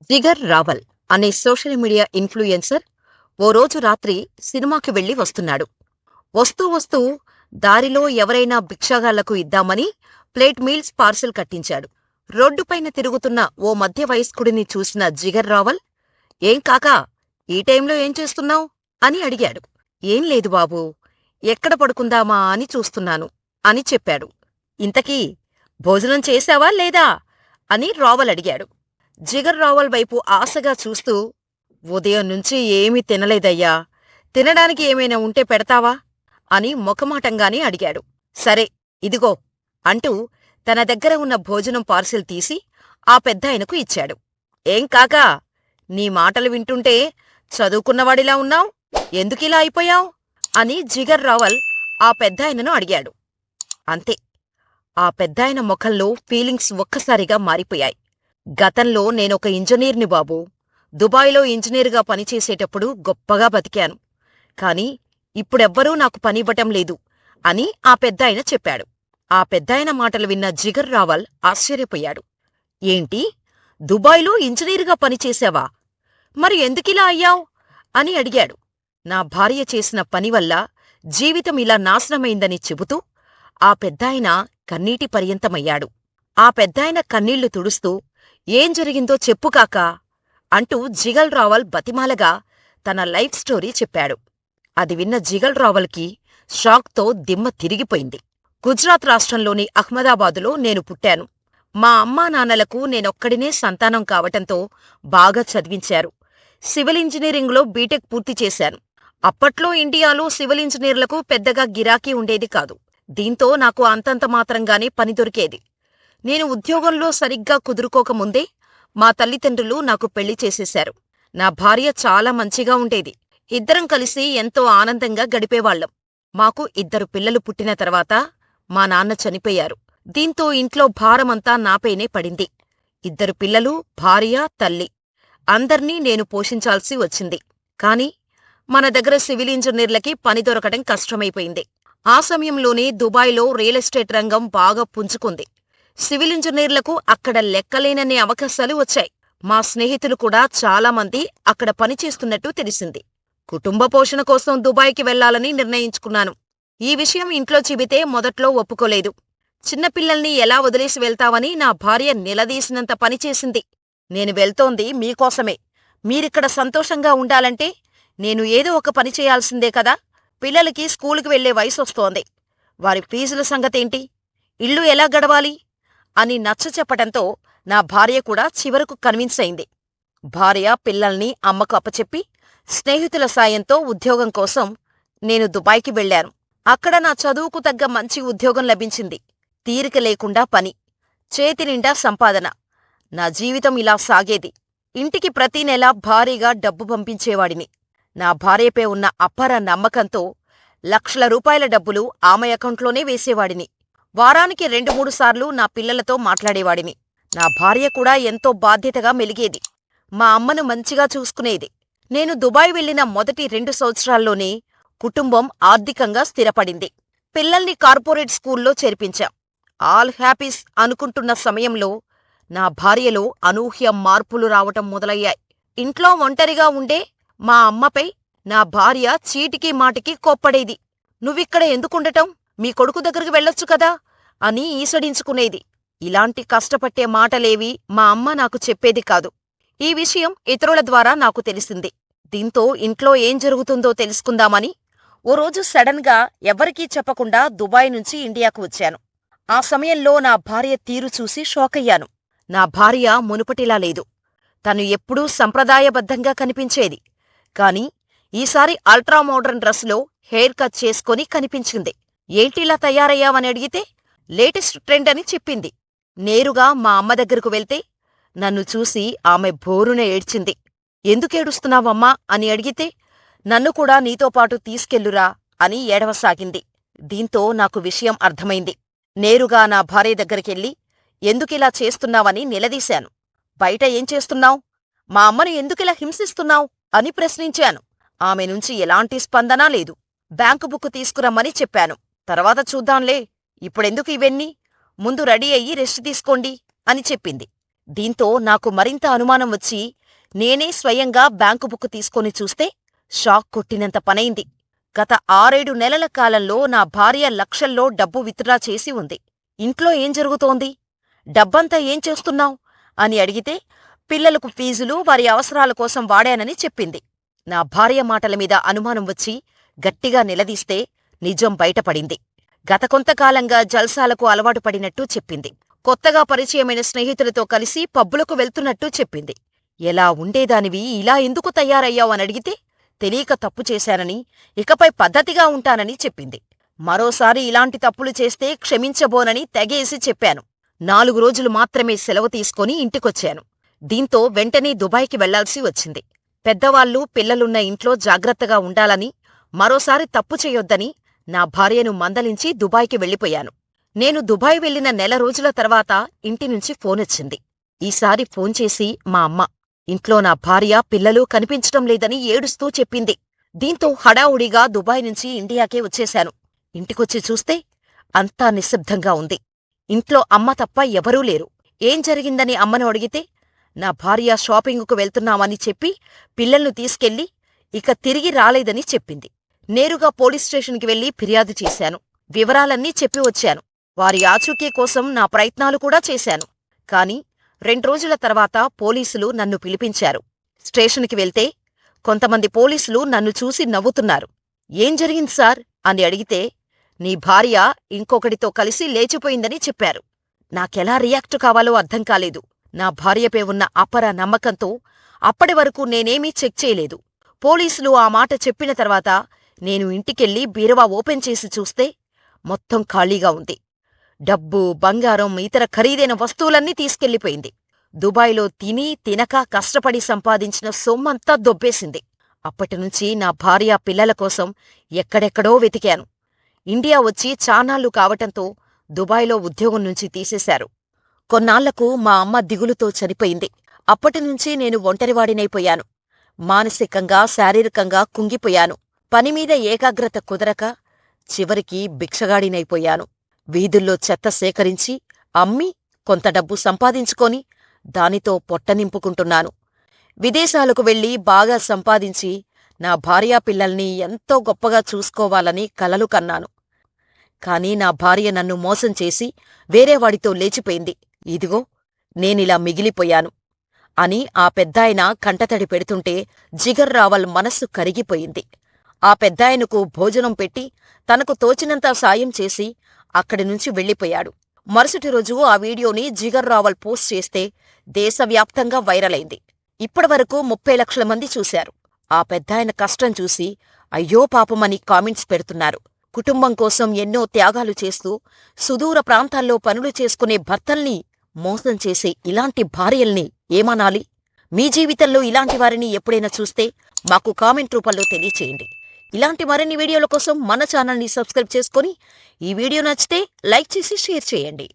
జిగర్ రావల్ అనే social media influencer ఓ రోజు రాత్రి సినిమాకి వెళ్లి వస్తున్నాడు. వస్తూ వస్తూ దారిలో ఎవరైనా భిక్షగాళ్లకు ఇద్దామని ప్లేట్ మీల్స్ పార్సిల్ కట్టించాడు. రోడ్డుపైన తిరుగుతున్న ఓ మధ్య వయస్కుడిని చూసిన జిగర్ రావల్, "ఏం కాకా, ఈ టైంలో ఏం చేస్తున్నావ్?" అని అడిగాడు. "ఏం లేదు బాబూ, ఎక్కడ పడుకుందామా అని చూస్తున్నాను" అని చెప్పాడు. "ఇంతకీ భోజనం చేశావా లేదా?" అని రావల్ అడిగాడు. జిగర్ రావల్ వైపు ఆశగా చూస్తూ, "ఉదయం నుంచి ఏమీ తినలేదయ్యా, తినడానికి ఏమైనా ఉంటే పెడతావా?" అని మొఖమాటంగానే అడిగాడు. "సరే, ఇదిగో" అంటూ తన దగ్గర ఉన్న భోజనం పార్సిల్ తీసి ఆ పెద్దాయనకు ఇచ్చాడు. "ఏం కాకా, నీ మాటలు వింటుంటే చదువుకున్నవాడిలా ఉన్నావ్, ఎందుకిలా అయిపోయావ్?" అని జిగర్ రావల్ ఆ పెద్దాయనను అడిగాడు. అంతే, ఆ పెద్దాయన ముఖంలో ఫీలింగ్స్ ఒక్కసారిగా మారిపోయాయి. "గతంలో నేనొక ఇంజనీర్ని బాబూ. దుబాయ్లో ఇంజనీరుగా పనిచేసేటప్పుడు గొప్పగా బతికాను. కాని ఇప్పుడెవ్వరూ నాకు పనివ్వటం లేదు" అని ఆ పెద్దాయన చెప్పాడు. ఆ పెద్దాయన మాటలు విన్న జిగర్ రావల్ ఆశ్చర్యపోయాడు. "ఏంటి, దుబాయ్లో ఇంజనీరుగా పనిచేశావా? మరి ఎందుకిలా అయ్యావ్?" అని అడిగాడు. "నా భార్య చేసిన పనివల్ల జీవితం ఇలా నాశనమైందని" చెబుతూ ఆ పెద్దాయన కన్నీటి పర్యంతమయ్యాడు. ఆ పెద్దాయన కన్నీళ్లు తుడుస్తూ, "ఏం జరిగిందో చెప్పు కాకా" అంటూ జిగల్ రావల్ బతిమాలగా తన లైఫ్ స్టోరీ చెప్పాడు. అది విన్న జిగల్ రావల్కి షాక్తో దిమ్మ తిరిగిపోయింది. "గుజరాత్ రాష్ట్రంలోని అహ్మదాబాదులో నేను పుట్టాను. మా అమ్మానాన్నలకు నేనొక్కడినే సంతానం కావటంతో బాగా చదివించారు. సివిల్ ఇంజనీరింగ్లో బీటెక్ పూర్తి చేశాను. అప్పట్లో ఇండియాలో సివిల్ ఇంజనీర్లకు పెద్దగా గిరాకీ ఉండేది కాదు. దీంతో నాకు అంతంత మాత్రంగానే పని దొరికేది. నేను ఉద్యోగంలో సరిగ్గా కుదురుకోకముందే మా తల్లిదండ్రులు నాకు పెళ్లి చేసేశారు. నా భార్య చాలా మంచిగా ఉండేది. ఇద్దరం కలిసి ఎంతో ఆనందంగా గడిపేవాళ్లం. మాకు 2 పిల్లలు పుట్టిన తర్వాత మా నాన్న చనిపోయారు. దీంతో ఇంట్లో భారమంతా నాపైనే పడింది. 2 పిల్లలు, భార్య, తల్లి, అందర్నీ నేను పోషించాల్సి వచ్చింది. కాని మన దగ్గర సివిల్ ఇంజనీర్లకి పని దొరకటం కష్టమైపోయింది. ఆ సమయంలోనే దుబాయ్లో రియల్ ఎస్టేట్ రంగం బాగా పుంజుకుంది. సివిల్ ఇంజనీర్లకు అక్కడ లెక్కలేనన్ని అవకాశాలు వచ్చాయి. మా స్నేహితులు కూడా చాలామంది అక్కడ పనిచేస్తున్నట్టు తెలిసింది. కుటుంబ పోషణ కోసం దుబాయ్కి వెళ్లాలని నిర్ణయించుకున్నాను. ఈ విషయం ఇంట్లో చెబితే మొదట్లో ఒప్పుకోలేదు. చిన్నపిల్లల్ని ఎలా వదిలేసి వెళ్తావని నా భార్య నిలదీసినంత పనిచేసింది. నేను వెళ్తోంది మీకోసమే. మీరిక్కడ సంతోషంగా ఉండాలంటే నేను ఏదో ఒక పని చేయాల్సిందే కదా. పిల్లలకి స్కూలుకి వెళ్లే వయసొస్తోంది. వారి ఫీజుల సంగతేంటి? ఇల్లు ఎలా గడవాలి అని నచ్చచెప్పటంతో నా భార్య కూడా చివరకు కన్విన్స్ అయింది. భార్య, పిల్లల్ని అమ్మకు అప్పచెప్పి స్నేహితుల సాయంతో ఉద్యోగం కోసం నేను దుబాయ్కి వెళ్లాను. అక్కడ నా చదువుకు తగ్గ మంచి ఉద్యోగం లభించింది. తీరిక లేకుండా పని, చేతినిండా సంపాదన. నా జీవితం ఇలా సాగేది. ఇంటికి ప్రతి నెలా భారీగా డబ్బు పంపించేవాడిని. నా భార్యపై ఉన్న అపార నమ్మకంతో లక్షల రూపాయల డబ్బులు ఆమె అకౌంట్లోనే వేసేవాడిని. వారానికి 2-3 సార్లు నా పిల్లలతో మాట్లాడేవాడిని. నా భార్య కూడా ఎంతో బాధ్యతగా మెలిగేది. మా అమ్మను మంచిగా చూసుకునేది. నేను దుబాయ్ వెళ్లిన మొదటి 2 సంవత్సరాల్లోనే కుటుంబం ఆర్థికంగా స్థిరపడింది. పిల్లల్ని కార్పొరేట్ స్కూల్లో చేర్పించాం. ఆల్ హ్యాపీస్ అనుకుంటున్న సమయంలో నా భార్యలో అనూహ్య మార్పులు రావటం మొదలయ్యాయి. ఇంట్లో ఒంటరిగా ఉండే మా అమ్మపై నా భార్య చీటికీ మాటికీ కోప్పడేది. "నువ్విక్కడ ఎందుకుండటం? మీ కొడుకు దగ్గరికి వెళ్ళొచ్చు కదా" అని ఈసడించుకునేది. ఇలాంటి కష్టపట్టే మాటలేవీ మా అమ్మ నాకు చెప్పేది కాదు. ఈ విషయం ఇతరుల ద్వారా నాకు తెలిసింది. దీంతో ఇంట్లో ఏం జరుగుతుందో తెలుసుకుందామని ఓ రోజు సడన్ గా ఎవ్వరికీ చెప్పకుండా దుబాయ్ నుంచి ఇండియాకు వచ్చాను. ఆ సమయంలో నా భార్య తీరు చూసి షాకయ్యాను. నా భార్య మునుపటిలా లేదు. తను ఎప్పుడూ సంప్రదాయబద్ధంగా కనిపించేది. కాని ఈసారి అల్ట్రా మోడర్న్ డ్రెస్లో హెయిర్ కట్ చేసుకొని కనిపించింది. "ఏంటిలా తయారయ్యావని అడిగితే లేటెస్ట్ ట్రెండ్ అని చెప్పింది. నేరుగా మా అమ్మ దగ్గరకు వెళ్తే నన్ను చూసి ఆమె భోరున ఏడ్చింది. "ఎందుకేడుస్తున్నావమ్మా" అని అడిగితే "నన్ను కూడా నీతోపాటు తీసుకెళ్ళురా" అని ఏడవసాగింది. దీంతో నాకు విషయం అర్థమైంది. నేరుగా నా భార్య దగ్గరికెళ్ళి "ఎందుకిలా చేస్తున్నావని" నిలదీశాను. "బయట ఏం చేస్తున్నావ్? మా అమ్మను ఎందుకిలా హింసిస్తున్నావ్?" అని ప్రశ్నించాను. ఆమె నుంచి ఎలాంటి స్పందనా లేదు. బ్యాంకు బుక్కు తీసుకురమ్మని చెప్పాను. "తర్వాత చూద్దాంలే, ఇప్పుడెందుకు ఇవన్నీ? ముందు రెడీ అయ్యి రెస్ట్ తీసుకోండి" అని చెప్పింది. దీంతో నాకు మరింత అనుమానం వచ్చి నేనే స్వయంగా బ్యాంకు బుక్ తీసుకొని చూస్తే షాక్ కొట్టినంత పనైంది. గత 6-7 నెలల కాలంలో నా భార్య లక్షల్లో డబ్బు విత్డ్రా చేసి ఉంది. ఇంట్లో ఏం జరుగుతోంది? డబ్బంతా ఏం చేస్తున్నావ్ అని అడిగితే పిల్లలకు ఫీజులు, వారి అవసరాల కోసం వాడానని చెప్పింది. నా భార్య మాటల మీద అనుమానం వచ్చి గట్టిగా నిలదీస్తే నిజం బయటపడింది. గత కొంతకాలంగా జల్సాలకు అలవాటు పడినట్టు చెప్పింది. కొత్తగా పరిచయమైన స్నేహితులతో కలిసి పబ్బులకు వెళ్తున్నట్టు చెప్పింది. ఎలా ఉండేదానివి ఇలా ఎందుకు తయారయ్యావు అని అడిగితే తెలియక తప్పు చేశానని, ఇకపై పద్ధతిగా ఉంటానని చెప్పింది. మరోసారి ఇలాంటి తప్పులు చేస్తే క్షమించబోనని తెగేసి చెప్పాను. 4 రోజులు మాత్రమే సెలవు తీసుకొని ఇంటికొచ్చాను. దీంతో వెంటనే దుబాయ్కి వెళ్లాల్సి వచ్చింది. పెద్దవాళ్లు, పిల్లలున్న ఇంట్లో జాగ్రత్తగా ఉండాలని, మరోసారి తప్పు చేయొద్దని నా భార్యను మందలించి దుబాయ్కి వెళ్ళిపోయాను. నేను దుబాయ్ వెళ్లిన నెల రోజుల తర్వాత ఇంటినుంచి ఫోనొచ్చింది. ఈసారి ఫోన్ చేసి మా అమ్మ, ఇంట్లో నా భార్య, పిల్లలు కనిపించటం లేదని ఏడుస్తూ చెప్పింది. దీంతో హడావుడిగా దుబాయ్ నుంచి ఇండియాకే వచ్చేశాను. ఇంటికొచ్చి చూస్తే అంతా నిశ్శబ్దంగా ఉంది. ఇంట్లో అమ్మ తప్ప ఎవరూ లేరు. ఏం జరిగిందని అమ్మను అడిగితే నా భార్య షాపింగుకు వెళ్తున్నామని చెప్పి పిల్లల్ను తీసుకెళ్లి ఇక తిరిగి రాలేదని చెప్పింది. నేరుగా పోలీస్ స్టేషన్కి వెళ్లి ఫిర్యాదు చేశాను. వివరాలన్నీ చెప్పి వచ్చాను. వారి ఆచూకీ కోసం నా ప్రయత్నాలు కూడా చేశాను. కాని 2 రోజుల తర్వాత పోలీసులు నన్ను పిలిపించారు. స్టేషన్కి వెళ్తే కొంతమంది పోలీసులు నన్ను చూసి నవ్వుతున్నారు. ఏం జరిగింది సార్ అని అడిగితే నీ భార్య ఇంకొకడితో కలిసి లేచిపోయిందని చెప్పారు. నాకెలా రియాక్ట్ కావాలో అర్థం కాలేదు. నా భార్యపై ఉన్న అపర నమ్మకంతో అప్పటి వరకు నేనేమీ చెక్ చేయలేదు. పోలీసులు ఆ మాట చెప్పిన తర్వాత నేను ఇంటికెళ్ళి బీరువా ఓపెన్ చేసి చూస్తే మొత్తం ఖాళీగా ఉంది. డబ్బు, బంగారం, ఇతర ఖరీదైన వస్తువులన్నీ తీసుకెళ్లిపోయింది. దుబాయ్లో తిని తినక కష్టపడి సంపాదించిన సొమ్మంతా దొబ్బేసింది. అప్పటినుంచి నా భార్య, పిల్లల కోసం ఎక్కడెక్కడో వెతికాను. ఇండియా వచ్చి చానాళ్లు కావటంతో దుబాయ్లో ఉద్యోగం నుంచి తీసేశారు. కొన్నాళ్లకు మా అమ్మ దిగులుతో చనిపోయింది. అప్పటినుంచి నేను ఒంటరివాడినైపోయాను. మానసికంగా, శారీరకంగా కుంగిపోయాను. పనిమీద ఏకాగ్రత కుదరక చివరికి భిక్షగాడినైపోయాను. వీధుల్లో చెత్త సేకరించి, అమ్మి కొంత డబ్బు సంపాదించుకొని దానితో పొట్ట నింపుకుంటున్నాను. విదేశాలకు వెళ్లి బాగా సంపాదించి నా భార్యాపిల్లల్ని ఎంతో గొప్పగా చూసుకోవాలని కలలు కన్నాను. కాని నా భార్య నన్ను మోసం చేసి వేరేవాడితో లేచిపోయింది. ఇదిగో నేనిలా మిగిలిపోయాను అని ఆ పెద్దాయన కంటతడి పెడుతుంటే జిగర్ రావల్ మనస్సు కరిగిపోయింది. ఆ పెద్దాయనకు భోజనం పెట్టి తనకు తోచినంత సాయం చేసి అక్కడినుంచి వెళ్ళిపోయాడు. మరుసటి రోజు ఆ వీడియోని జిగర్ రావల్ పోస్ట్ చేస్తే దేశవ్యాప్తంగా వైరలైంది. ఇప్పటివరకు 30 లక్షల మంది చూశారు. ఆ పెద్దాయన కష్టం చూసి అయ్యో పాపమని కామెంట్స్ పెడుతున్నారు. కుటుంబం కోసం ఎన్నో త్యాగాలు చేస్తూ సుదూర ప్రాంతాల్లో పనులు చేసుకునే భర్తల్ని మోసం చేసే ఇలాంటి భార్యల్ని ఏమనాలి? మీ జీవితంలో ఇలాంటి వారిని ఎప్పుడైనా చూస్తే మాకు కామెంట్ రూపంలో తెలియచేయండి. ఇలాంటి మరిన్ని వీడియోల కోసం మన ఛానల్ని సబ్స్క్రైబ్ చేసుకొని ఈ వీడియో నచ్చితే లైక్ చేసి షేర్ చేయండి.